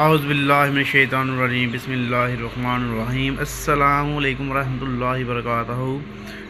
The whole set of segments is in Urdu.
اعوذ باللہ من الشیطان الرجیم بسم اللہ الرحمن الرحیم السلام علیکم ورحمۃ اللہ وبرکاتہ۔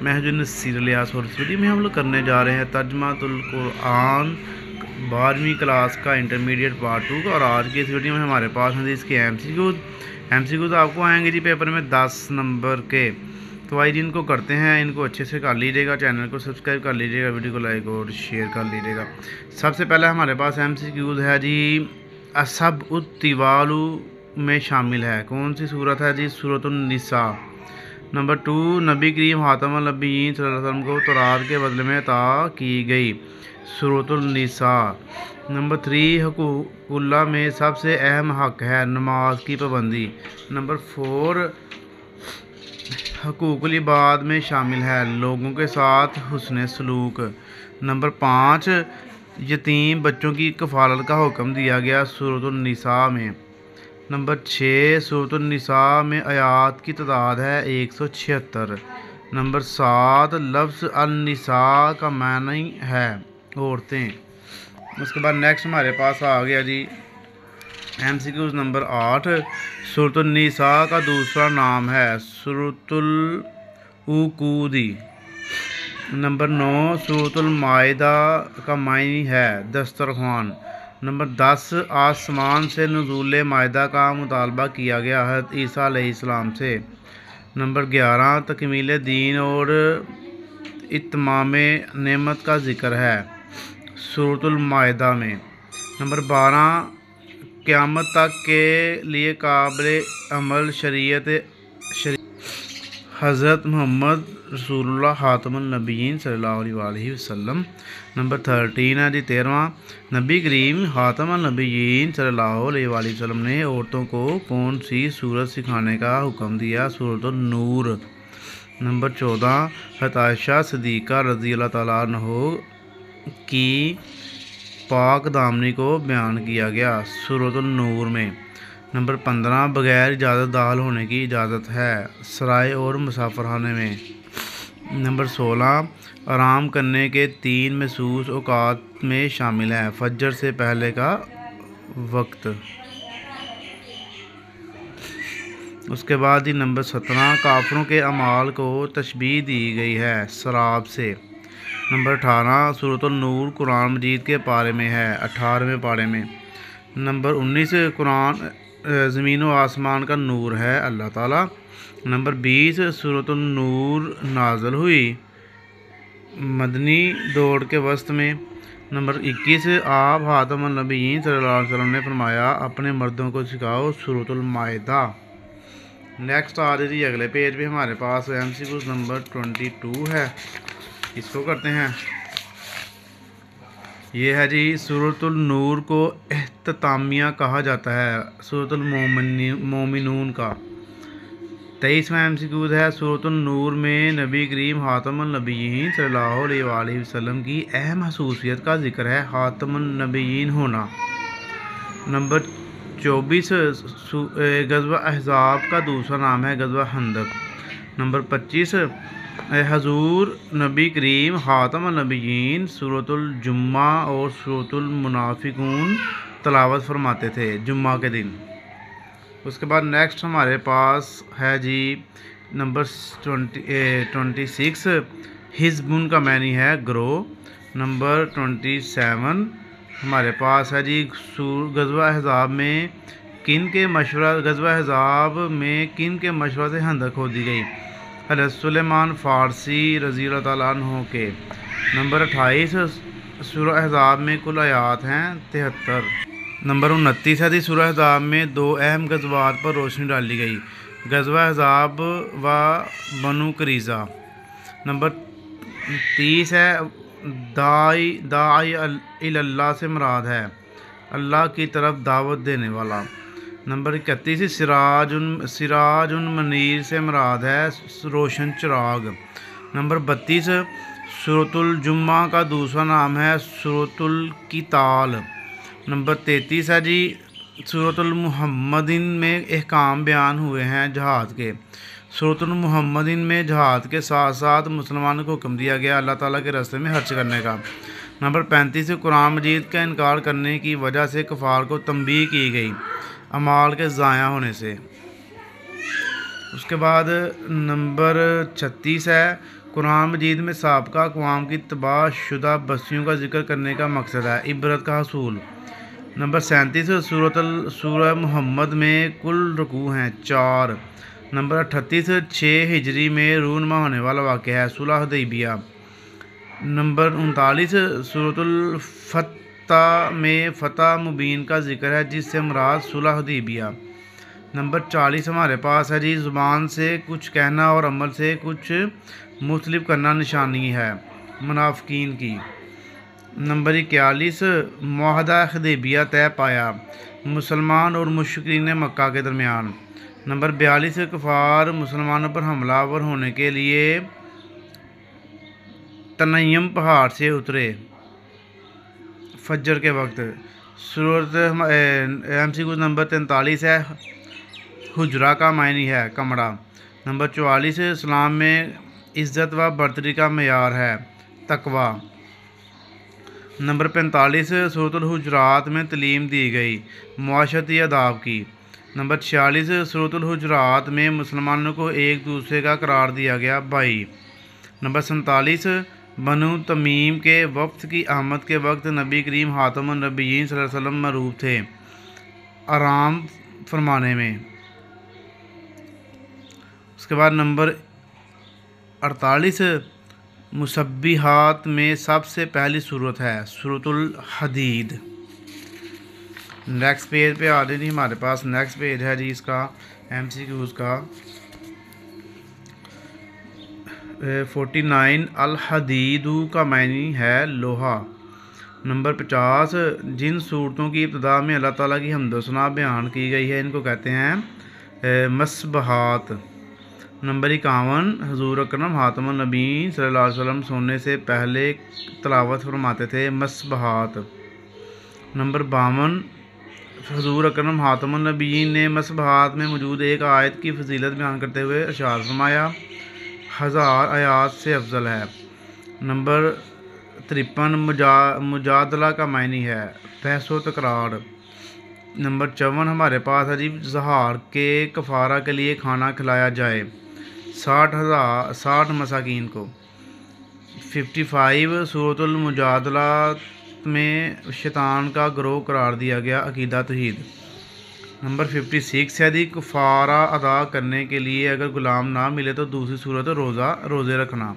محج النصیر الیاس اور اس ویڈیو میں ہم لوگ کرنے جا رہے ہیں ترجمہ القرآن 12ویں کلاس کا انٹرمیڈیٹ پارٹ 2 کا، اور آج کی اس ویڈیو میں ہمارے پاس ہیں اس کے ایم سی کیوز آپ کو آئیں گے پیپر میں 10 نمبر کے۔ تو آئیے ان کو کرتے ہیں، ان کو اچھے سے کر لیجیے گا، چینل کو سبسکرائب کر لیجیے گا، ویڈیو کو لائک اور شیئر کر لیجیے گا۔ سب سے پہلے ہمارے پاس ایم سی کیوز ہے جی السبع الطوال میں شامل ہے، کون سی صورت ہے جی؟ سورۃ النساء۔ نمبر 2، نبی کریم خاتم النبیین صلی اللہ علیہ وسلم کو تورات کے بدلے میں عطا کی گئی، سورۃ النساء۔ نمبر 3، حقوق اللہ میں سب سے اہم حق ہے نماز کی پابندی۔ نمبر 4، حقوق العباد میں شامل ہے لوگوں کے ساتھ حسن سلوک۔ نمبر 5، یتیم بچوں کی کفالت کا حکم دیا گیا سورۃ النساء میں۔ نمبر 6، سورۃ النساء میں آیات کی تعداد ہے 176۔ نمبر 7، لفظ النساء کا معنی ہے عورتیں۔ اس کے بعد نیکسٹ ہمارے پاس آ گیا جی ایم سی کیوز نمبر 8، سورۃ النساء کا دوسرا نام ہے سورۃ العقود۔ نمبر 9، سورۃ المائدہ کا معنی ہے دسترخوان۔ نمبر 10، آسمان سے نزول مائدہ کا مطالبہ کیا گیا حضرت عیسیٰ علیہ السلام سے۔ نمبر 11، تکمیل دین اور اتمام نعمت کا ذکر ہے سورۃ المائدہ میں۔ نمبر 12، قیامت تک کے لیے قابل عمل شریعت حضرت محمد رسول اللہ خاتم النبیین صلی اللہ علیہ وآلہ وسلم۔ نمبر 13 ہے جی 13واں، نبی کریم خاتم النبیین صلی اللہ علیہ وآلہ وسلم نے عورتوں کو کون سی صورت سکھانے کا حکم دیا؟ سورۃ النور۔ نمبر 14، حضرت عائشہ صدیقہ رضی اللہ تعالیٰ عنہ کی پاک دامنی کو بیان کیا گیا سورۃ النور میں۔ نمبر 15، بغیر اجازت داخل ہونے کی اجازت ہے سرائے اور مسافرخانے میں۔ نمبر 16، آرام کرنے کے 3 مخصوص اوقات میں شامل ہے فجر سے پہلے کا وقت۔ اس کے بعد ہی نمبر 17، کافروں کے اعمال کو تشبیہ دی گئی ہے سراب سے۔ نمبر 18، سورۃ النور قرآن مجید کے پارے میں ہے 18ویں پارے میں۔ نمبر 19، قرآن زمین و آسمان کا نور ہے اللہ تعالیٰ۔ نمبر 20، سورۃ النور نازل ہوئی مدنی دور کے وسط میں۔ نمبر 21، آپ خاتم النبیین صلی اللہ علیہ وسلم نے فرمایا اپنے مردوں کو سکھاؤ سورۃ المائدہ۔ نیکسٹ آ جائے جی اگلے پیج پہ ہمارے پاس ایم سی کیوز نمبر 22 ہے، اس کو کرتے ہیں۔ یہ ہے جی سورۃ النور کو اختتامیہ کہا جاتا ہے سورۃ المومنون کا۔ 23واں ایم سی کیوز ہے، سورۃ النور میں نبی کریم خاتم النبیین صلی اللہ علیہ وآلہ وسلم کی اہم خصوصیت کا ذکر ہے خاتم النبیین ہونا۔ نمبر 24، غزوہ احزاب کا دوسرا نام ہے غزوہ خندق۔ نمبر 25، حضور نبی کریم خاتم النبیین سورۃ الجمعہ اور سورۃ المنافقون تلاوت فرماتے تھے جمعہ کے دن۔ اس کے بعد نیکسٹ ہمارے پاس ہے جی نمبر 26، حزب کا معنی ہے گروہ۔ نمبر 27 ہمارے پاس ہے جی غزوہ احزاب میں کن کے مشورہ سے خندق کھودی گئی؟ حضرت سلیمان فارسی رضی اللہ تعالیٰ عنہ کے۔ نمبر 28، سورہ احزاب میں کل آیات ہیں 73۔ نمبر 29 ہے جی سورہ احزاب میں 2 اہم غزوات پر روشنی ڈالی گئی، غزوہ احزاب و بنو قریظہ۔ نمبر 30 ہے داعی اللہ سے مراد ہے اللہ کی طرف دعوت دینے والا۔ نمبر 31، سراج منیر سے مراد ہے روشن چراغ۔ نمبر 32، سورۃ الجمعہ کا دوسرا نام ہے سورۃ القتال۔ نمبر 33 ہے جی سورۃ المحمدین میں احکام بیان ہوئے ہیں جہاد کے۔ سورۃ المحمدین میں جہاد کے ساتھ ساتھ مسلمانوں کو حکم دیا گیا اللہ تعالیٰ کے راستے میں خرچ کرنے کا۔ نمبر 35، قرآن مجید کا انکار کرنے کی وجہ سے کفار کو تنبیہ کی گئی۔ اعمال کے ضائع ہونے سے۔ اس کے بعد نمبر 36 ہے قرآن مجید میں سابقہ اقوام کی تباہ شدہ بستیوں کا ذکر کرنے کا مقصد ہے، عبرت کا حصول۔ نمبر 37 سورہ محمد میں کل رکوع ہیں 4۔ نمبر 38 6 ہجری میں رونما ہونے والا واقعہ ہے، صلح حدیبیہ۔ نمبر 39 سورۃ الفتح میں فتح مبین کا ذکر ہے، جس سے مراد صلح حدیبیہ۔ نمبر 40 ہمارے پاس ہے جی، زبان سے کچھ کہنا اور عمل سے کچھ مختلف کرنا نشانی ہے منافقین کی۔ نمبر 41 معاہدہ حدیبیہ طے پایا مسلمان اور مشرکین مکہ کے درمیان۔ نمبر 42 کفار مسلمانوں پر حملہ آور ہونے کے لیے تنعیم پہاڑ سے اترے فجر کے وقت۔ سورت MCQ نمبر 43 ہے حجرہ کا معنی ہے کمرہ۔ نمبر 44 اسلام میں عزت و برتری کا معیار ہے تقوی۔ نمبر 45 سورۃ الحجرات میں تعلیم دی گئی معاشرتی آداب کی۔ نمبر 46 سورۃ الحجرات میں مسلمانوں کو ایک دوسرے کا قرار دیا گیا بھائی۔ نمبر 47 بنو تمیم کے وفد کی آمد کے وقت نبی کریم خاتم النبیین صلی اللہ علیہ وسلم معروف تھے آرام فرمانے میں۔ اس کے بعد نمبر 48 مسبحات میں سب سے پہلی صورت ہے سورۃ الحدید۔ نیکسٹ پیج پہ آ جی، ہمارے پاس نیکسٹ پیج ہے جی اس کا MCQs کا 49 الحدید کا معنی ہے لوہا۔ نمبر 50 جن صورتوں کی ابتدا میں اللہ تعالیٰ کی حمد و ثنا بیان کی گئی ہے ان کو کہتے ہیں مسبحات۔ نمبر 51 حضور اکرم خاتم النبیین صلی اللہ علیہ وسلم سونے سے پہلے تلاوت فرماتے تھے مسبحات۔ نمبر 52 حضور اکرم خاتم النبیین نے مسبحات میں موجود ایک آیت کی فضیلت بیان کرتے ہوئے ارشاد فرمایا 1000 آیات سے افضل ہے۔ نمبر 53 مجادلہ کا معنی ہے بحث و تکرار۔ نمبر 54 ہمارے پاس ہے جی ظہار کے کفارہ کے لیے کھانا کھلایا جائے 60 مساکین کو۔ 55 سورۃ المجادلہ میں شیطان کا گروہ قرار دیا گیا عقیدہ توحید۔ نمبر 56 ہے جی کفارہ ادا کرنے کے لیے اگر غلام نہ ملے تو دوسری صورت روزے رکھنا۔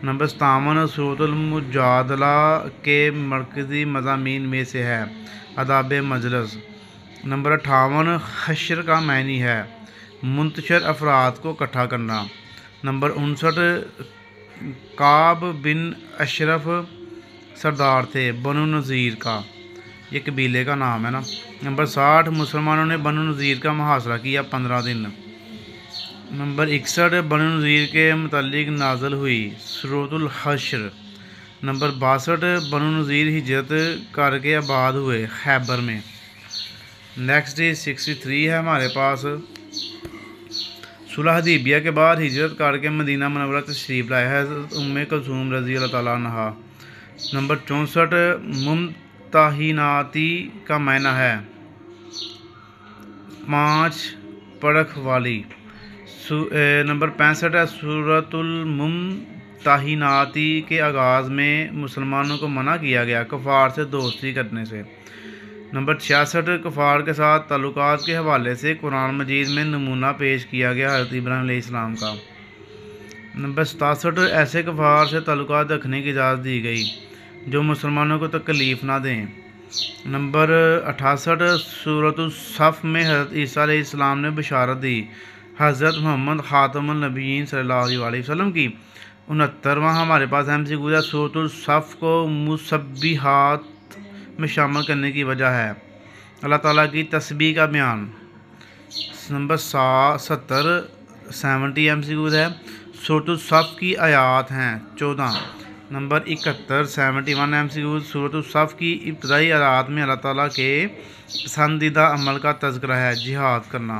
نمبر 57 سورۃ المجادلہ کے مرکزی مضامین میں سے ہے آداب مجلس۔ نمبر 58 حشر کا معنی ہے منتشر افراد کو اکٹھا کرنا۔ نمبر 59 کعب بن اشرف سردار تھے بنو نذیر کا، یہ قبیلے کا نام ہے نا۔ نمبر 60 مسلمانوں نے بنو نذیر کا محاصرہ کیا 15 دن۔ نمبر 61 بنو نذیر کے متعلق نازل ہوئی سورۃ الحشر۔ نمبر 62 بنو نذیر ہجرت کر کے آباد ہوئے خیبر میں۔ نیکسٹ 63 ہے ہمارے پاس صلح حدیبیہ کے بعد ہجرت کر کے مدینہ منورہ تشریف لائے حضرت ام کلثوم رضی اللہ تعالیٰ عنہا۔ نمبر 64 ممتحناتی کا معنی ہے 5 پرکھ والی۔ نمبر 65 ہے سورۃ الممتحناتی کے آغاز میں مسلمانوں کو منع کیا گیا کفار سے دوستی کرنے سے۔ نمبر 66 کفار کے ساتھ تعلقات کے حوالے سے قرآن مجید میں نمونہ پیش کیا گیا حضرت ابراہیم علیہ السلام کا۔ نمبر 67 ایسے کفار سے تعلقات رکھنے کی اجازت دی گئی جو مسلمانوں کو تکلیف نہ دیں۔ نمبر 68 سورۃ الصف میں حضرت عیسیٰ علیہ السلام نے بشارت دی حضرت محمد خاتم النبیین صلی اللہ علیہ وسلم کی۔ 69واں ہمارے پاس MCQ ہے سورۃ الصف کو مسبحات میں شامل کرنے کی وجہ ہے اللہ تعالیٰ کی تسبیح کا بیان۔ نمبر 70 MCQ ہے سورۃ الصف کی آیات ہیں 14۔ نمبر 71 MCQ سورۃ الصف کی ابتدائی آیات میں اللہ تعالیٰ کے پسندیدہ عمل کا تذکرہ ہے جہاد کرنا۔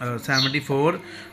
74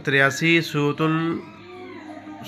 83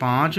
5।